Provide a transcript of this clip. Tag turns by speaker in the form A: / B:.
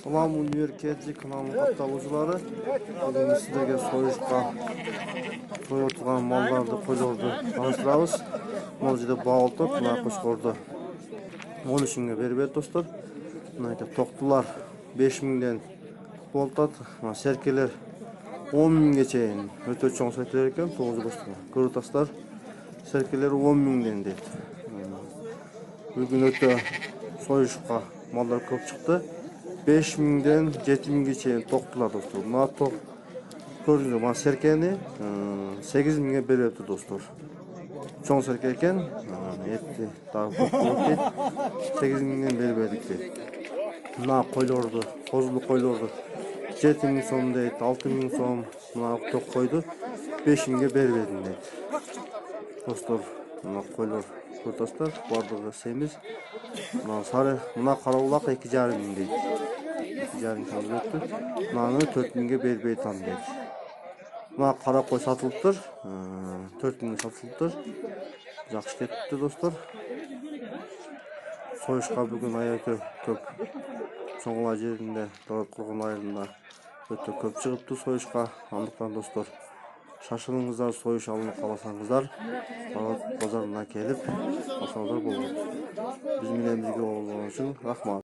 A: Salam Univerketçi kanalının kattalıcıları. Bugün sizlerge soyuşqa soyultuğan mallardı, koylardı tanıştırabız. Бұл жерде бауылтып, мына қошқорды 13.000-ге беріп достар. Мына тоқтылар 5.000-ден болтады. Мына серкелер 10.000-ге чейін. Өте чоң серкелер екен, 9 достар. Көрітастар серкелер 10.000-ден дейді. Бүгін өте soyuşqa mallar көп шықты. 5.000-ден 7.000-ге чейін тоқтылар достар. Мына тоқ көрдіңіздер, мына серкені 8.000-ге беріп достар. Чоң серке екен, етті дағы көп болып дейді. 8.000-ден беріп дейді. Мына қойларды, қозылы қойларды 7.000 сом дейді, 6.000 сом. Мына тоқ қойды 5.000-ге беріп дейді. Достар, мына қойлар көртастар, бардығы семіз. Мына сары, мына қараулақ 2.5 дейді. 2.5 сом өтті. Мынаны 4.000-ге беріп дейді. Мына қара қой сатылыптыр, 4.000-ге сатылыптыр. Жақсы кетті достар. Soyuşqa бүгін аяты көп. Соңғыла жерінде, құрғын айырында өте көп шығыпты soyuşqa. Андықтан достар, шашылыңыздар, soyuş алынып қаласаңыздар, базарына келіп, алсаңыздар болады. Біз менен бізге болған үшін рахмат.